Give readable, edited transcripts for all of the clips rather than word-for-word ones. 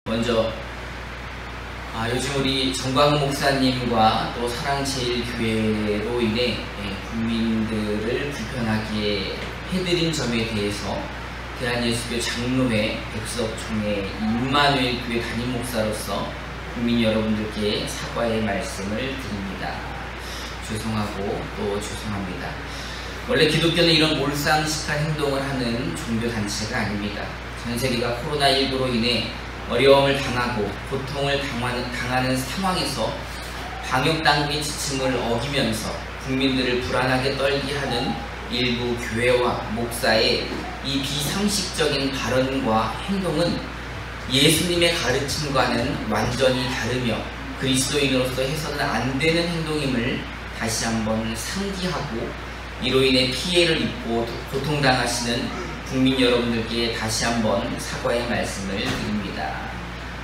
먼저 요즘 우리 정광훈 목사님과 또 사랑제일교회로 인해 국민들을 불편하게 해드린 점에 대해서 대한예수교 장로회 백석총회 임마누엘 교회 담임 목사로서 국민 여러분들께 사과의 말씀을 드립니다. 죄송하고 또 죄송합니다. 원래 기독교는 이런 몰상식한 행동을 하는 종교단체가 아닙니다. 전 세계가 코로나19로 인해 어려움을 당하고 고통을 당하는 상황에서 방역당국의 지침을 어기면서 국민들을 불안하게 떨게 하는 일부 교회와 목사의 이 비상식적인 발언과 행동은 예수님의 가르침과는 완전히 다르며 그리스도인으로서 해서는 안 되는 행동임을 다시 한번 상기하고 이로 인해 피해를 입고 고통당하시는 국민 여러분들께 다시 한번 사과의 말씀을 드립니다.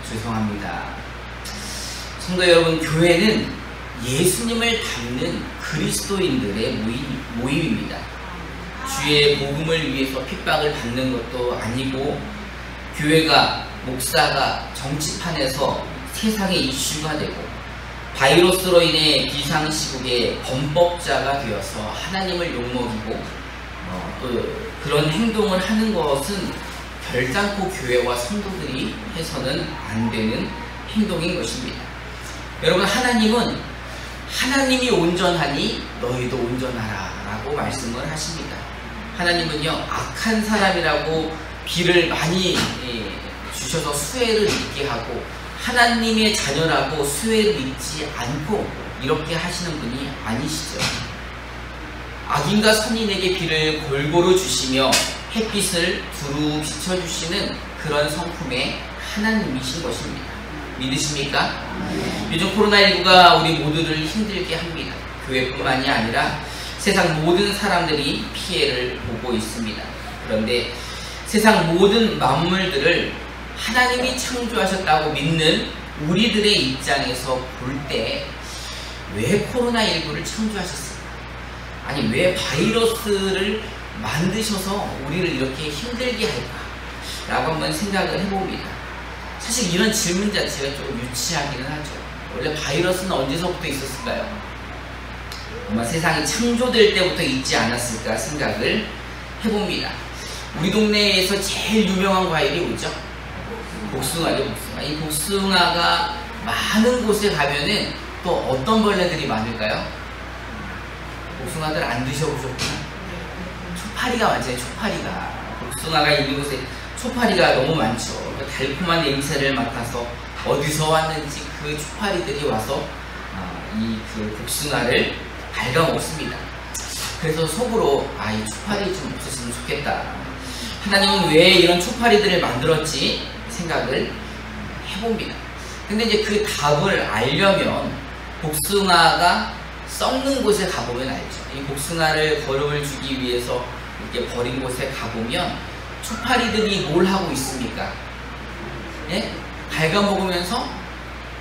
죄송합니다. 성도 여러분, 교회는 예수님을 닮는 그리스도인들의 모임입니다. 주의 복음을 위해서 핍박을 받는 것도 아니고 교회가, 목사가 정치판에서 세상의 이슈가 되고 바이러스로 인해 비상시국의 범법자가 되어서 하나님을 욕먹이고 또 그런 행동을 하는 것은 결단코 교회와 성도들이 해서는 안 되는 행동인 것입니다. 여러분, 하나님은 하나님이 온전하니 너희도 온전하라 라고 말씀을 하십니다. 하나님은요, 악한 사람이라고 비를 많이 주셔서 수혜를 입게 하고 하나님의 자녀라고 수혜를 입지 않고 이렇게 하시는 분이 아니시죠. 악인과 선인에게 비를 골고루 주시며 햇빛을 두루 비춰주시는 그런 성품의 하나님이신 것입니다. 믿으십니까? 요즘 코로나19가 우리 모두를 힘들게 합니다. 교회뿐만이 아니라 세상 모든 사람들이 피해를 보고 있습니다. 그런데 세상 모든 만물들을 하나님이 창조하셨다고 믿는 우리들의 입장에서 볼 때 왜 코로나19를 창조하셨을까? 아니, 왜 바이러스를 만드셔서 우리를 이렇게 힘들게 할까? 라고 한번 생각을 해봅니다. 사실 이런 질문 자체가 좀 유치하기는 하죠. 원래 바이러스는 언제서부터 있었을까요? 아마 세상이 창조될 때부터 있지 않았을까 생각을 해봅니다. 우리 동네에서 제일 유명한 과일이 뭐죠? 복숭아죠, 복숭아. 이 복숭아가 많은 곳에 가면은 또 어떤 벌레들이 많을까요? 복숭아들 안 드셔보셨구나? 초파리가 많잖아요, 초파리가. 복숭아가 있는 곳에 초파리가 너무 많죠. 달콤한 냄새를 맡아서 어디서 왔는지 그 초파리들이 와서 이 복숭아를 갉아먹습니다. 그래서 속으로 이 초파리 좀 없었으면 좋겠다. 하나님은 왜 이런 초파리들을 만들었지 생각을 해봅니다. 근데 이제 그 답을 알려면 복숭아가 썩는 곳에 가보면 알죠. 이 복숭아를 거름을 주기 위해서 이렇게 버린 곳에 가보면 초파리들이 뭘 하고 있습니까? 예? 갉아먹으면서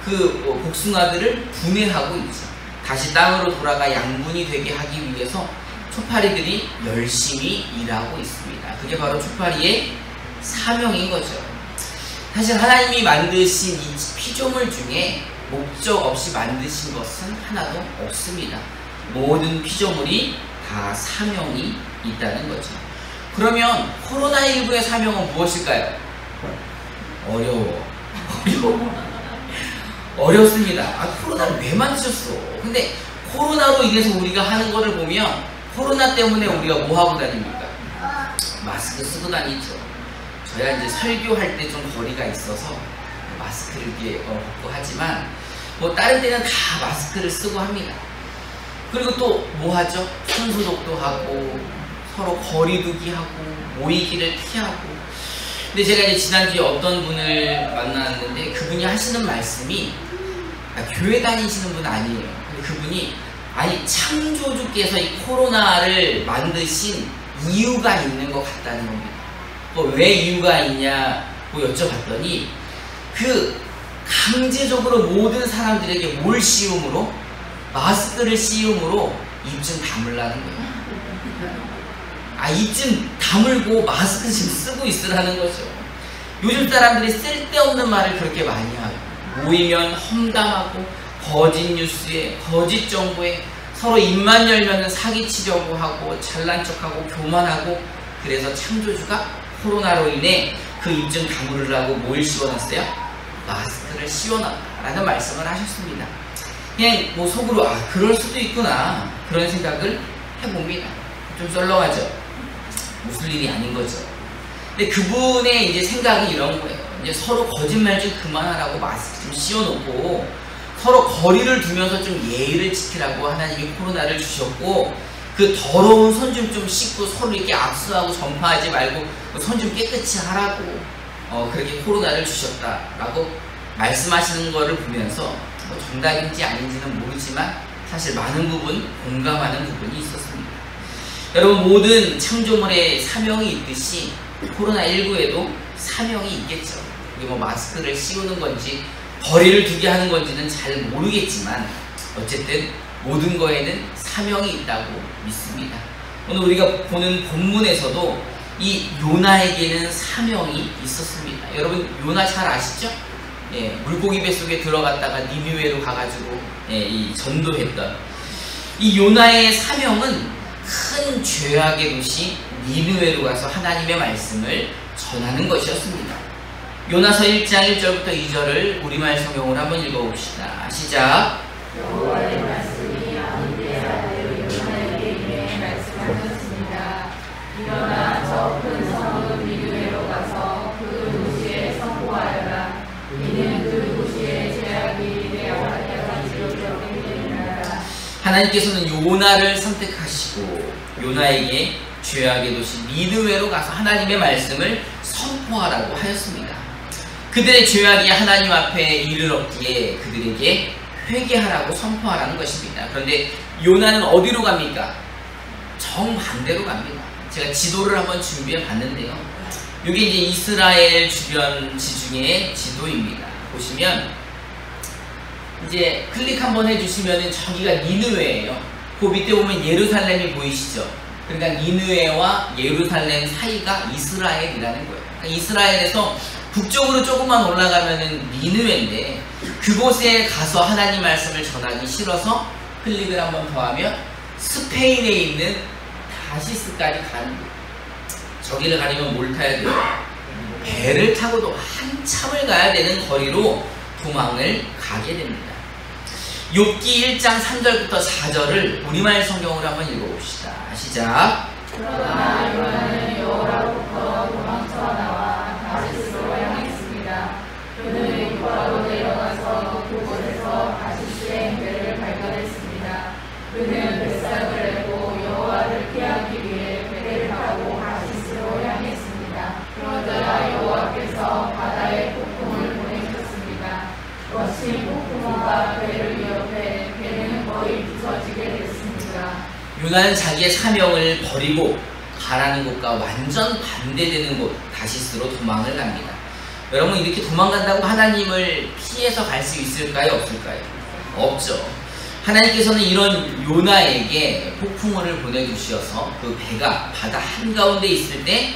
그 복숭아들을 분해하고 있죠. 다시 땅으로 돌아가 양분이 되게 하기 위해서 초파리들이 열심히 일하고 있습니다. 그게 바로 초파리의 사명인 거죠. 사실 하나님이 만드신 이 피조물 중에 목적 없이 만드신 것은 하나도 없습니다. 모든 피조물이 다 사명이 있다는 거죠. 그러면 코로나19의 사명은 무엇일까요? 어렵습니다. 코로나를 왜 만드셨어? 근데 코로나로 인해서 우리가 하는 거를 보면 코로나 때문에 우리가 뭐 하고 다닙니까? 마스크 쓰고 다니죠. 저야 이제 설교할 때 좀 거리가 있어서 마스크를 이렇게 벗고 하지만 다른 때는 다 마스크를 쓰고 합니다. 그리고 또 뭐 하죠? 손소독도 하고 서로 거리두기 하고 모이기를 피하고. 근데 제가 이제 지난주에 어떤 분을 만났는데 그분이 하시는 말씀이 교회 다니시는 분 아니에요. 근데 그분이 창조주께서 이 코로나를 만드신 이유가 있는 것 같다는 겁니다. 왜 이유가 있냐고 여쭤봤더니 강제적으로 모든 사람들에게 뭘 씌움으로? 마스크를 씌움으로 입 좀 다물라는 거예요. 입 좀 다물고 마스크 좀 쓰고 있으라는 거죠. 요즘 사람들이 쓸데없는 말을 그렇게 많이 하고 모이면 험담하고 거짓 뉴스에 거짓 정보에 서로 입만 열면 사기치려고 하고 잘난 척하고 교만하고 그래서 창조주가 코로나로 인해 그 입 좀 다물으라고 뭘 씌워놨어요? 마스크를 씌워놨다라는 말씀을 하셨습니다. 그냥 뭐 속으로 그럴 수도 있구나 그런 생각을 해봅니다. 좀 썰렁하죠? 무슨 일이 아닌 거죠. 근데 그분의 이제 생각이 이런 거예요. 이제 서로 거짓말 좀 그만하라고 마스크 좀 씌워놓고 서로 거리를 두면서 좀 예의를 지키라고 하나님이 코로나를 주셨고 그 더러운 손 좀 씻고 서로 이렇게 악수하고 전파하지 말고 손 좀 깨끗이 하라고 그렇게 코로나를 주셨다라고 말씀하시는 거를 보면서 뭐 정답인지 아닌지는 모르지만 사실 많은 부분 공감하는 부분이 있었습니다. 여러분 모든 창조물의 사명이 있듯이 코로나19에도 사명이 있겠죠. 이게 뭐 마스크를 씌우는 건지 거리를 두게 하는 건지는 잘 모르겠지만 어쨌든 모든 거에는 사명이 있다고 믿습니다. 오늘 우리가 보는 본문에서도 이 요나에게는 사명이 있었습니다. 여러분 요나 잘 아시죠? 예, 물고기 뱃속에 들어갔다가 니느웨로 가가지고 이 전도했던 이 요나의 사명은 큰 죄악의 도시 니느웨로 가서 하나님의 말씀을 전하는 것이었습니다. 요나서 1장 1절부터 2절을 우리말 성경으로 한번 읽어봅시다. 시작. 여호와의 말씀이 아미데아의 요나에게 임해 말씀하셨습니다. 일어나 저 큰 성읍 니느웨로 가서 그 도시에 선포하여라. 이는 그 도시의 죄악이 여호와의 때까지 이르게 되리라. 하나님께서는 요나를 선택하시고 요나에게 죄악의 도시 니느웨로 가서 하나님의 말씀을 선포하라고 하였습니다. 그들의 죄악이 하나님 앞에 이르렀기에 그들에게 회개하라고 선포하라는 것입니다. 그런데 요나는 어디로 갑니까? 정반대로 갑니다. 제가 지도를 한번 준비해 봤는데요. 이게 이제 이스라엘 주변지 중에 지도입니다. 보시면 이제 클릭 한번 해주시면 저기가 니느웨예요. 그 밑에 보면 예루살렘이 보이시죠? 그러니까 니느웨와 예루살렘 사이가 이스라엘이라는 거예요. 그러니까 이스라엘에서 북쪽으로 조금만 올라가면은 니느웨인데 그곳에 가서 하나님 말씀을 전하기 싫어서 클릭을 한번 더 하면 스페인에 있는 다시스까지 가는 거예요. 저기를 가려면 뭘 타야 돼요? 배를 타고도 한참을 가야 되는 거리로 도망을 가게 됩니다. 욥기 1장 3절부터 4절을 우리말 성경으로 한번 읽어봅시다. 시작. 그러나 요나는 여호와로부터 도망쳐 나와 다시스로 향했습니다. 그는 유바로 내려가서 그곳에서 다시스의 배를 발견했습니다. 그는 뱃삭을 내고 여호와를 피하기 위해 배를 타고 다시스로 향했습니다. 그러자 여호와께서 바다에 폭풍을 보내셨습니다. 거친 폭풍우가 배를 위협해 배는 거의 부서지게 됐습니다. 요나는 자기의 사명을 버리고 가라는 곳과 완전 반대되는 곳 다시스로 도망을 갑니다. 여러분 이렇게 도망간다고 하나님을 피해서 갈 수 있을까요? 없을까요? 없죠. 하나님께서는 이런 요나에게 폭풍우를 보내주셔서 그 배가 바다 한가운데 있을 때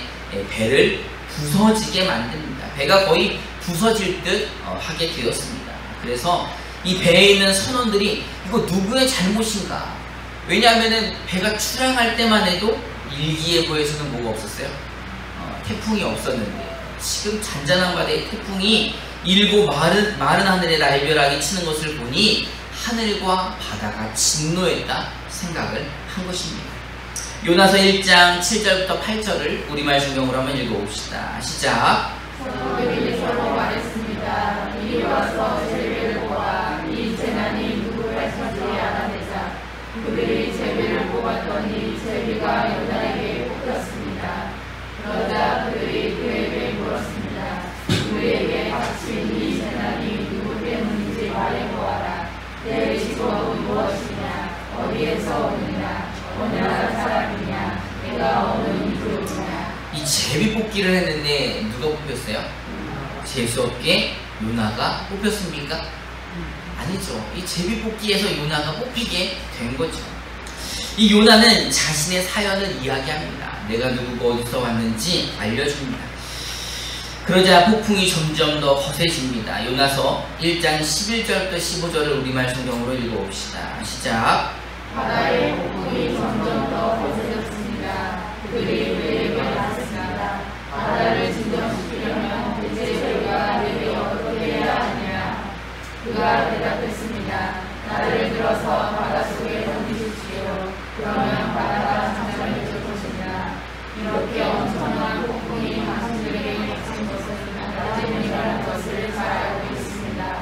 배를 부서지게 만듭니다. 배가 거의 부서질 듯 하게 되었습니다. 그래서 이 배에 있는 선원들이 이거 누구의 잘못인가? 왜냐하면 배가 출항할 때만 해도 일기예보에서는 뭐가 없었어요? 태풍이 없었는데 지금 잔잔한 바다에 태풍이 일고 마른 하늘에 날벼락이 치는 것을 보니 하늘과 바다가 진노했다 생각을 한 것입니다. 요나서 1장 7절부터 8절을 우리말 성경으로 한번 읽어봅시다. 시작. 서로에게 서로 말했습니다. 이리 와서 제비를 뽑아 이 재난이 누구 탓인지 알아내자. 그들이 제비를 뽑았더니 제비가 요나에게 뽑혔습니다. 그러자 그들이 그에게 물었습니다. 우리에게 닥친 이 재난이 누구 때문인지 말해보아라. 내 직업은 무엇이냐? 어디에서 오느냐? 어느 나라 사람이냐? 내가 어느 민족이냐? 이 제비 뽑기를 했는데 누가 뽑혔어요? 재수없게 요나가 뽑혔습니까? 아니죠. 이 제비 뽑기에서 요나가 뽑히게 된 거죠. 이 요나는 자신의 사연을 이야기합니다. 내가 누구고 어디서 왔는지 알려줍니다. 그러자 폭풍이 점점 더 거세집니다. 요나서 1장 11절부터 15절을 우리말 성경으로 읽어봅시다. 시작. 바다의 폭풍이 점점 더 거세졌습니다. 그들이 그에게 말했습니다. 바다를 진정시키려면 대체 우리가 내게 어떻게 해야 하냐? 그가 대답했습니다. 나를 들어서 바닷속에 던지십시오. 그러면 바다가 잠잠해질 것입니다. 이렇게 엄청난 폭풍이 당신들에게 닥친 것은 때문이라는 것을 잘 알고 있습니다.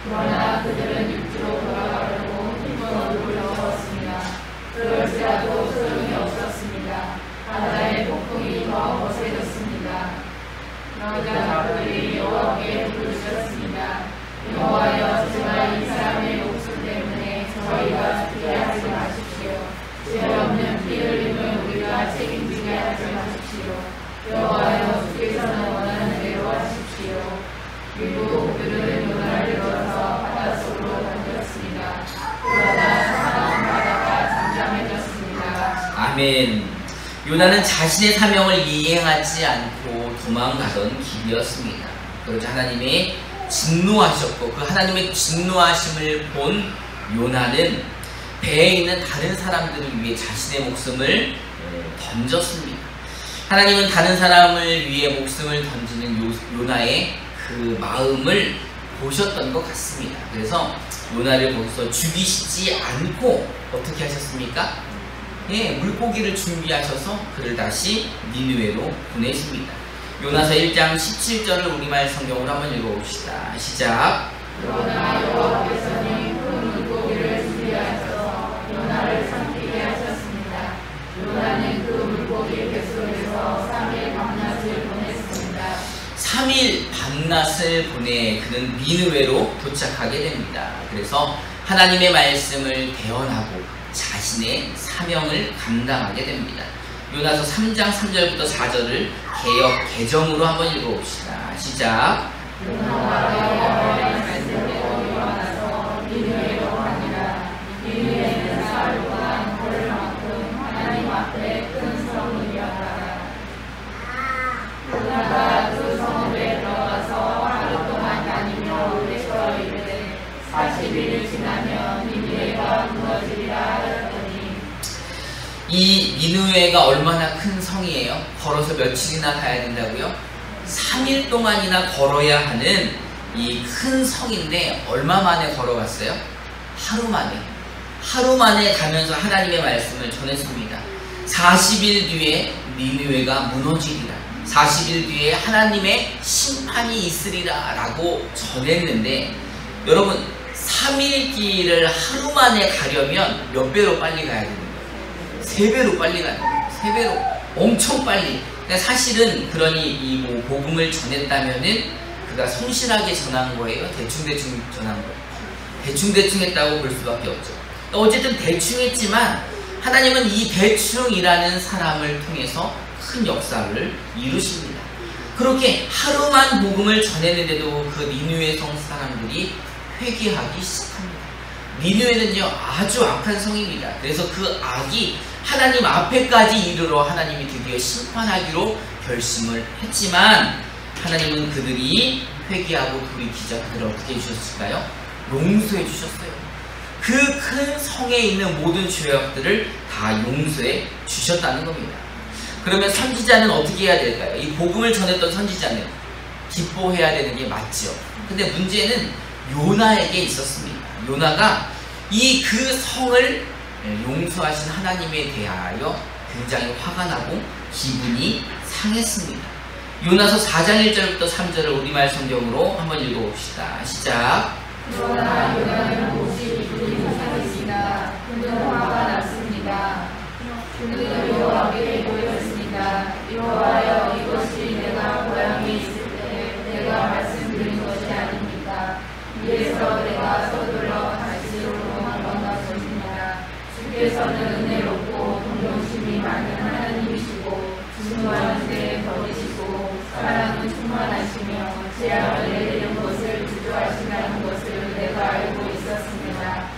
그러나 그들은 육지로 돌아가려고 힘껏 얼굴을 넣었습니다. 그럴지라도 소용이 없었습니다. 바다의 폭풍이 더 거세졌습니다. 그러자 그들이 여호와께 부르셨습니다. 여호와여, 제발 이 사람의 목숨 때문에 저희가 죽게 하지 마십시오. 죄 없는 피 흘림을 우리가 책임지게 하지 마십시오. 여호와여, 주께서는 원하는 대로 하십시오. 그리고 그들은 요나를 들어서 바닷속으로 던졌습니다. 그러나 상한 바다가 잠잠해졌습니다. 아멘. 요나는 자신의 사명을 이행하지 않고 도망가던 길이었습니다. 그러자 하나님이 진노하셨고 그 하나님의 진노하심을 본 요나는 배에 있는 다른 사람들을 위해 자신의 목숨을 던졌습니다. 하나님은 다른 사람을 위해 목숨을 던지는 요나의 그 마음을 보셨던 것 같습니다. 그래서 요나를 거기서 죽이시지 않고 어떻게 하셨습니까? 물고기를 준비하셔서 그를 다시 니느웨로 보내십니다. 요나서 1장 17절을 우리말 성경으로 한번 읽어봅시다. 시작. 그러나 여호와께서는 그 물고기를 준비하셔서 요나를 삼키게 하셨습니다. 요나는 그 물고기 뱃속에서 3일 밤낮을 보냈습니다. 3일 밤낮을 보내 그는 니느웨로 도착하게 됩니다. 그래서 하나님의 말씀을 대언하고 자신의 사명을 감당하게 됩니다. 요나서 3장 3절부터 4절을 개정으로 한번 읽어봅시다. 시작. 요나가 여호와의 말씀을 일어나서 니느웨로 가니라. 니느웨는 사흘 동안 걸을 만큼 하나님 앞에 큰 성읍이었다. 요나가 그 성읍에 들어가서 하루 동안 다니며 외쳐 이르되 40일이 지나면 니느웨가 무너지리라 하였더니 이 니느웨가 얼마나 큰 성이에요? 걸어서 며칠이나 가야 된다고요? 3일 동안이나 걸어야 하는 이 큰 성인데 얼마 만에 걸어갔어요? 하루 만에 가면서 하나님의 말씀을 전했습니다. 40일 뒤에 니느웨가 무너지리라. 40일 뒤에 하나님의 심판이 있으리라 라고 전했는데 여러분 3일 길을 하루 만에 가려면 몇 배로 빨리 가야 되는 거예요? 3배로 빨리 가는 거예요. 3배로 엄청 빨리. 그러니까 사실은 그러니 이 복음을 전했다면은 그가 성실하게 전한 거예요? 대충 전한 거예요? 대충 했다고 볼 수밖에 없죠. 어쨌든 대충 했지만 하나님은 이 대충이라는 사람을 통해서 큰 역사를 이루십니다. 그렇게 하루만 복음을 전했는데도 그 니느웨 성 사람들이 회개하기 시작합니다. 니느웨는요 아주 악한 성입니다. 그래서 그 악이 하나님 앞에까지 이르러 하나님이 드디어 심판하기로 결심을 했지만 하나님은 그들이 회개하고 돌이키자 그들을 어떻게 해주셨을까요? 용서해 주셨어요. 그 큰 성에 있는 모든 죄악들을 다 용서해 주셨다는 겁니다. 그러면 선지자는 어떻게 해야 될까요? 이 복음을 전했던 선지자는 기뻐해야 되는 게 맞죠. 근데 문제는 요나에게 있었습니다. 요나가 이 그 성을 용서하신 하나님에 대하여 굉장히 화가 나고 기분이 상했습니다. 요나서 4장 1절부터 3절을 우리말 성경으로 한번 읽어봅시다. 시작. 그러나 요나는 몹시 기분이 상했습니다. 그는 화가 났습니다. 그는 여호와께 고했습니다. 여호와여, 이것이 내가 고향에 있을 때 내가 말씀드린 것이 아닙니까? 이래서 내가 서둘러 다시로 건너갈 것입니다. 주께서는 은혜롭고 동정심이 많은 하나님이시고 진노하는데 더디시고 사랑은 충만하시며 재앙을 내리는 것을 주저하신다는 것을 내가 알고 있었습니다.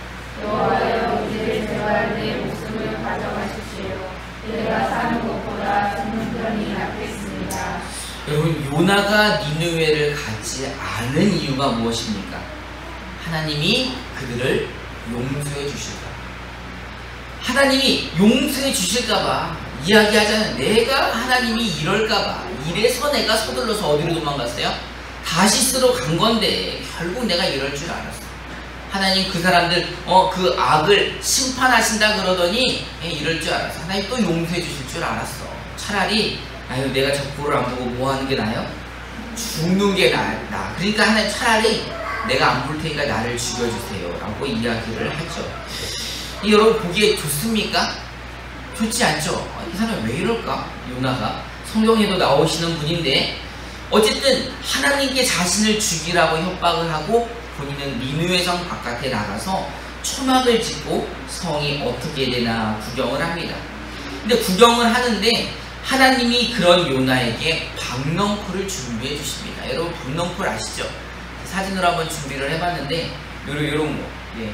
여호와여, 이제 제발 내 목숨을 가져가십시오. 내가 사는 것보다 죽는 편이 낫겠습니다. 여러분 요나가 니느웨를 가지 않은 이유가 무엇입니까? 하나님이 그들을 용서해 주실까 봐. 하나님이 용서해 주실까 봐 이야기하잖아요. 내가 하나님이 이럴까 봐. 이래서 내가 서둘러서 어디로 도망갔어요? 다시스로 간 건데 결국 내가 이럴 줄 알았어. 하나님 그 사람들 그 악을 심판하신다 그러더니 이럴 줄 알았어. 하나님 또 용서해 주실 줄 알았어. 차라리 아유 내가 저 꼴을 안 보고 뭐 하는 게 나아요? 죽는 게 나. 그러니까 하나님 차라리 내가 안 볼 테니까 나를 죽여주세요 라고 이야기를 하죠. 여러분 보기에 좋습니까? 좋지 않죠? 이 사람이 왜 이럴까? 요나가 성경에도 나오시는 분인데 어쨌든 하나님께 자신을 죽이라고 협박을 하고 본인은 니느웨 성 바깥에 나가서 초막을 짓고 성이 어떻게 되나 구경을 합니다. 근데 구경을 하는데 하나님이 그런 요나에게 박넝쿨을 준비해 주십니다. 여러분 박넝쿨 아시죠? 사진으로 한번 준비를 해봤는데 요런 거. 예.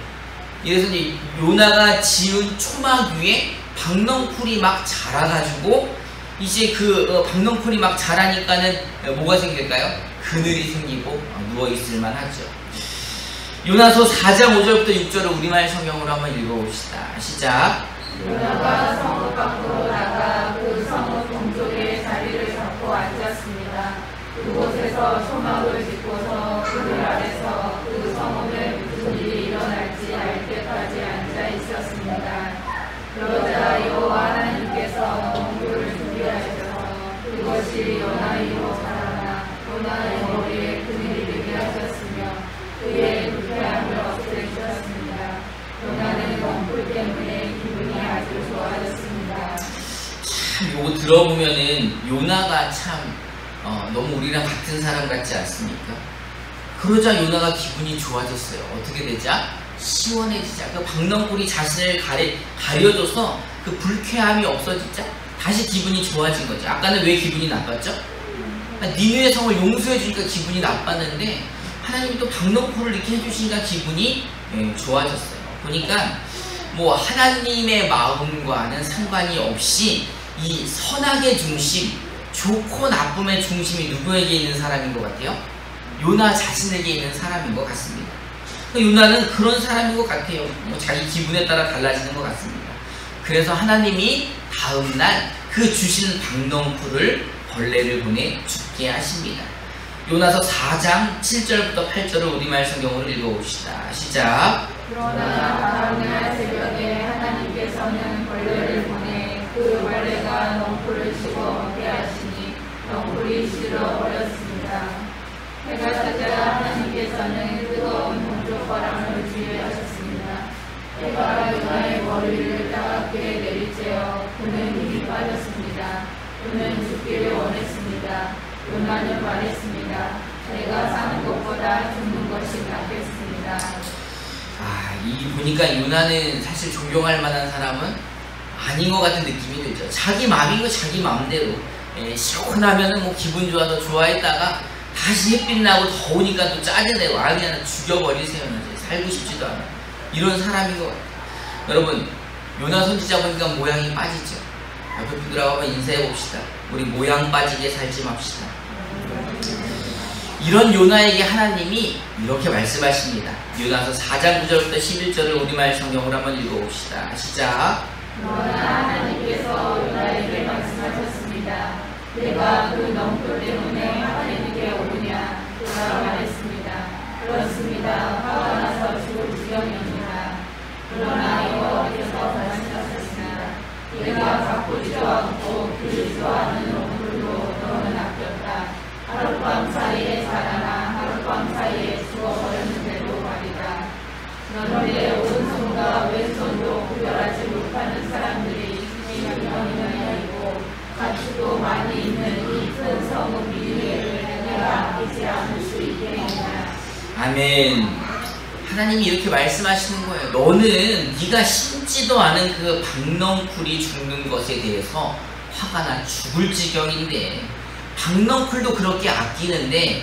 이래서 이제 요나가 지은 초막 위에 박넝쿨이 막 자라가지고 이제 그 박넝쿨이 막 자라니까는 뭐가 생길까요? 그늘이 생기고 누워있을만 하죠. 요나서 4장 5절부터 6절을 우리말 성경으로 한번 읽어봅시다. 시작. 요나가 성읍 밖으로 나가 그 성읍 동쪽에 자리를 잡고 앉았습니다. 그곳에서 초막을 짓고서 그늘 아래서 그 성읍에 무슨 일이 일어날지 알 때까지 앉아 있었습니다. 그러자 여호와 하나님께서 덩굴을 준비하셔서 그것이 요나 위로 자라나 요나의 머리에 그늘이 되게 하셨으며 그의 불쾌함을 없애주셨습니다. 요나는 덩굴 때문에 기분이 아주 좋아졌습니다. 참 요거 들어보면은 요나가 참 너무 우리랑 같은 사람 같지 않습니까? 그러자 요나가 기분이 좋아졌어요. 어떻게 되자? 시원해지자. 그 박넝쿨이 자신을 가려줘서 그 불쾌함이 없어지자 다시 기분이 좋아진 거죠. 아까는 왜 기분이 나빴죠? 니느웨 성을 용서해 주니까 기분이 나빴는데 하나님이 또 박넝쿨을 이렇게 해주시니까 기분이 좋아졌어요. 보니까 뭐 하나님의 마음과는 상관이 없이 이 선악의 중심, 좋고 나쁨의 중심이 누구에게 있는 사람인 것 같아요? 요나 자신에게 있는 사람인 것 같습니다. 요나는 그런 사람인 것 같아요. 뭐 자기 기분에 따라 달라지는 것 같습니다. 그래서 하나님이 다음날 그 주신 박넝쿨을 벌레를 보내 죽게 하십니다. 요나서 4장 7절부터 8절을 우리말 성경으로 읽어봅시다. 시작. 그러나 다음날 새벽에 하나님께서는 벌레를 보내 그 벌레가 넝쿨을 씹어 먹게 하시니 넝쿨이 실어버렸습니다. 해가 뜨자 하나님께서는 뜨거운 동쪽 바람을 주의하셨습니다. 해가 요나의 머리를 따갑게 내리쬐어 그는 힘이 빠졌습니다. 그는 죽기를 원했습니다. 요나는 말했습니다. 내가 사는 것보다 죽는 것이 낫겠습니다. 이 보니까 요나는 사실 존경할 만한 사람은 아닌 것 같은 느낌이 들죠. 자기 마음이고 자기 마음대로 시원하면은 뭐 기분 좋아서 좋아했다가 다시 햇빛 나고 더우니까 또 짜증내고 그냥 죽여버리세요. 살고 싶지도 않아. 이런 사람인 것 같아요. 여러분 요나 선지자 보니까 모양이 빠지죠. 옆에 분들하고 한번 인사해 봅시다. 우리 모양 빠지게 살지 맙시다. 이런 요나에게 하나님이 이렇게 말씀하십니다. 요나서 4장 9절부터 11절을 우리말 성경으로 한번 읽어봅시다. 시작. 그러나 하나님께서 요나에게 말씀하셨습니다. 내가 그 넝쿨 때문에 하나님께 오느냐? 그가 말했습니다. 그렇습니다. 화가 나서 죽을 지경입니다. 그러나 여호와께서 말씀하셨습니다. 내가 가꾸지도 않고 기르지도 않은 넝쿨도 너는 아꼈다. 하룻밤 사이에 자라나 하룻밤 사이에 죽어버렸는데도 말이다. 그런데 오른손과 왼손도 구별하지 못하는 사람들이 이고 가축도 많이 있는 이 큰 성읍 니느웨를 내가 아끼지 않을 수 있겠느냐. 아멘. 하나님이 이렇게 말씀하시는 거예요. 너는 네가 심지도 않은 그 박넝쿨이 죽는 것에 대해서 화가 나 죽을 지경인데 박넝쿨도 그렇게 아끼는데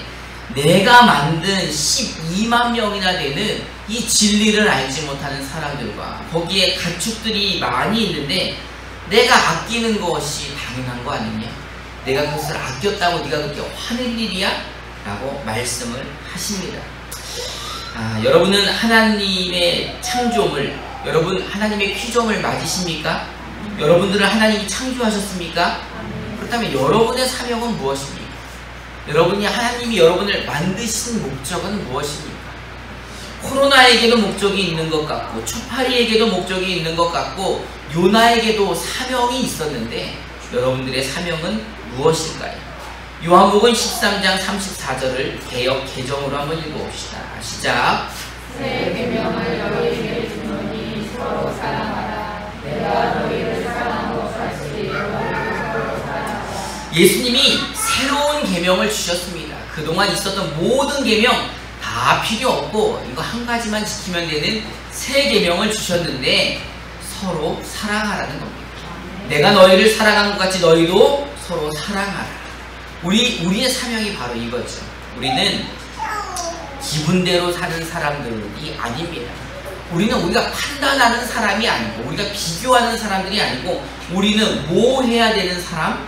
내가 만든 12만 명이나 되는 이 진리를 알지 못하는 사람들과 거기에 가축들이 많이 있는데 내가 아끼는 것이 당연한 거 아니냐? 내가 그것을 아꼈다고 네가 그렇게 화낼 일이야? 라고 말씀을 하십니다. 여러분은 하나님의 창조물, 여러분 하나님의 피조물 맞으십니까? 여러분들을 하나님이 창조하셨습니까? 그렇다면 여러분의 사명은 무엇입니까? 하나님이 여러분을 만드신 목적은 무엇입니까? 코로나에게도 목적이 있는 것 같고, 초파리에게도 목적이 있는 것 같고, 요나에게도 사명이 있었는데 여러분들의 사명은 무엇일까요? 요한복음 13장 34절을 개역 개정으로 한번 읽어봅시다. 시작. 새 계명을 너희에게 주노니 서로 사랑하라. 내가 너희를 사랑한 것 같이 너희도 서로 사랑하라. 예수님이 새로운 계명을 주셨습니다. 그동안 있었던 모든 계명 다 필요 없고 이거 한 가지만 지키면 되는 새 계명을 주셨는데 서로 사랑하라는 겁니다. 내가 너희를 사랑한 것 같이 너희도 서로 사랑하라. 우리의 사명이 바로 이거죠. 우리는 기분대로 사는 사람들이 아닙니다. 우리가 판단하는 사람이 아니고, 우리가 비교하는 사람들이 아니고, 우리는 뭐 해야 되는 사람?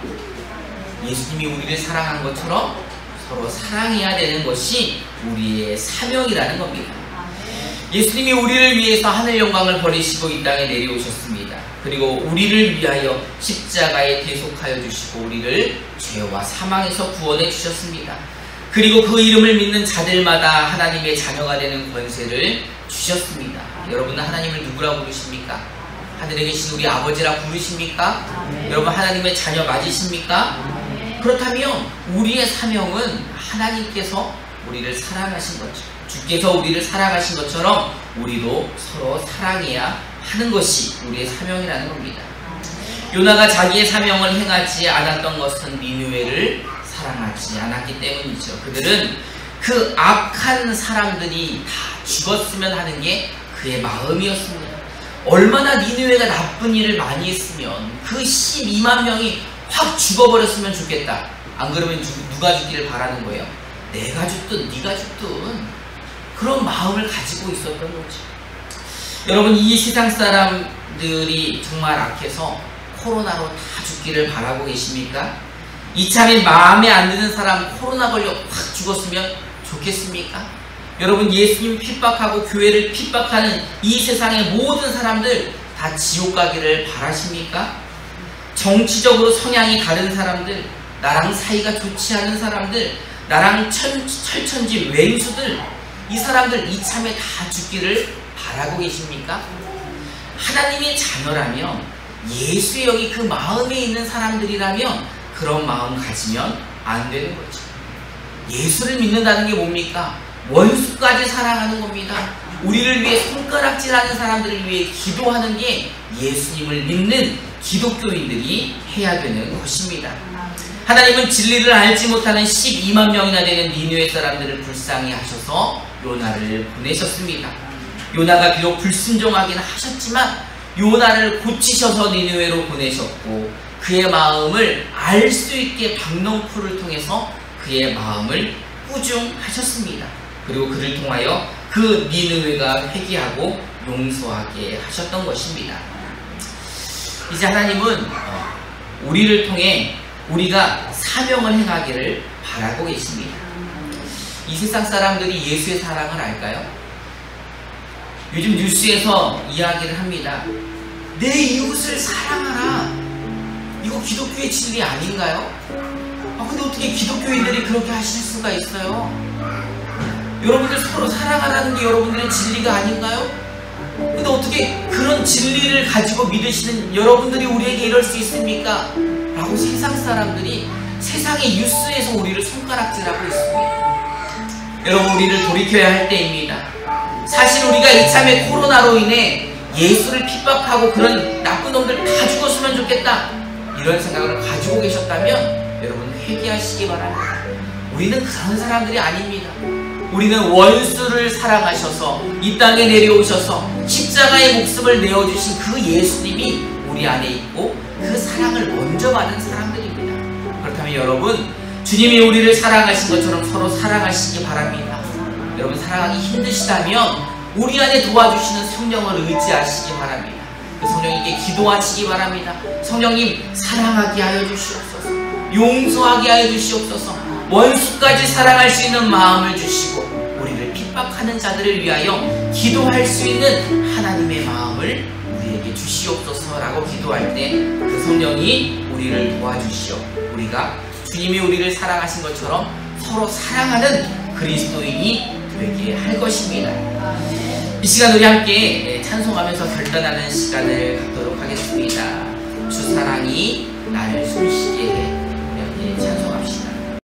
예수님이 우리를 사랑한 것처럼 서로 사랑해야 되는 것이 우리의 사명이라는 겁니다. 예수님이 우리를 위해서 하늘 영광을 버리시고 이 땅에 내려오셨습니다. 그리고 우리를 위하여 십자가에 대속하여 주시고 우리를 죄와 사망에서 구원해 주셨습니다. 그리고 그 이름을 믿는 자들마다 하나님의 자녀가 되는 권세를 주셨습니다. 여러분은 하나님을 누구라 부르십니까? 하늘에 계신 우리 아버지라 부르십니까? 여러분 하나님의 자녀 맞으십니까? 그렇다면 우리의 사명은 하나님께서 우리를 사랑하신 거죠. 주께서 우리를 사랑하신 것처럼 우리도 서로 사랑해야 하는 것이 우리의 사명이라는 겁니다. 요나가 자기의 사명을 행하지 않았던 것은 니느웨를 사랑하지 않았기 때문이죠. 그들은 그 악한 사람들이 다 죽었으면 하는 게 그의 마음이었습니다. 얼마나 니느웨가 나쁜 일을 많이 했으면 그 12만 명이 확 죽어버렸으면 좋겠다. 안 그러면 누가 죽기를 바라는 거예요? 내가 죽든 네가 죽든 그런 마음을 가지고 있었던 거죠. 여러분 이 세상 사람들이 정말 악해서 코로나로 다 죽기를 바라고 계십니까? 이참에 마음에 안 드는 사람 코로나 걸려 확 죽었으면 좋겠습니까? 여러분 예수님 핍박하고 교회를 핍박하는 이 세상의 모든 사람들 다 지옥 가기를 바라십니까? 정치적으로 성향이 다른 사람들, 나랑 사이가 좋지 않은 사람들, 나랑 철천지 왼수들, 이 사람들 이참에 다 죽기를 바라고 계십니까? 하나님의 자녀라면, 예수의 여기 그 마음에 있는 사람들이라면 그런 마음 가지면 안 되는 거죠. 예수를 믿는다는 게 뭡니까? 원수까지 사랑하는 겁니다. 우리를 위해 손가락질하는 사람들을 위해 기도하는 게 예수님을 믿는 기독교인들이 해야 되는 것입니다. 하나님은 진리를 알지 못하는 12만 명이나 되는 니느웨 사람들을 불쌍히 하셔서 요나를 보내셨습니다. 요나가 비록 불순종하긴 하셨지만 요나를 고치셔서 니느웨로 보내셨고 그의 마음을 알 수 있게 박넝쿨을 통해서 그의 마음을 꾸중하셨습니다. 그리고 그를 통하여 그 니느웨가 회개하고 용서하게 하셨던 것입니다. 이제 하나님은 우리를 통해 우리가 사명을 행하기를 바라고 계십니다. 이 세상 사람들이 예수의 사랑을 알까요? 요즘 뉴스에서 이야기를 합니다. 내 이웃을 사랑하라. 이거 기독교의 진리 아닌가요? 근데 어떻게 기독교인들이 그렇게 하실 수가 있어요? 여러분들 서로 사랑하라는 게 여러분들의 진리가 아닌가요? 근데 어떻게 그런 진리를 가지고 믿으시는 여러분들이 우리에게 이럴 수 있습니까? 라고 세상 사람들이 세상의 뉴스에서 우리를 손가락질하고 있습니다. 여러분 우리를 돌이켜야 할 때입니다. 사실 우리가 이참에 코로나로 인해 예수를 핍박하고 그런 나쁜 놈들 다 죽었으면 좋겠다 이런 생각을 가지고 계셨다면 여러분 회개하시기 바랍니다. 우리는 그런 사람들이 아닙니다. 우리는 원수를 사랑하셔서 이 땅에 내려오셔서 십자가의 목숨을 내어주신 그 예수님이 우리 안에 있고 그 사랑을 먼저 받은 사람들입니다. 그렇다면 여러분 주님이 우리를 사랑하신 것처럼 서로 사랑하시기 바랍니다. 여러분 사랑하기 힘드시다면 우리 안에 도와주시는 성령을 의지하시기 바랍니다. 그 성령님께 기도하시기 바랍니다. 성령님 사랑하게 하여 주시옵소서. 용서하게 하여 주시옵소서. 원수까지 사랑할 수 있는 마음을 주시고 우리를 핍박하는 자들을 위하여 기도할 수 있는 하나님의 마음을 우리에게 주시옵소서라고 기도할 때 그 성령이 우리를 도와주시오. 우리가 주님이 우리를 사랑하신 것처럼 서로 사랑하는 그리스도인이 되게 할 것입니다. 이 시간 우리 함께 찬송하면서 결단하는 시간을 갖도록 하겠습니다. 주 사랑이 나를 숨쉬게 해. 우리 함께 찬송합시다.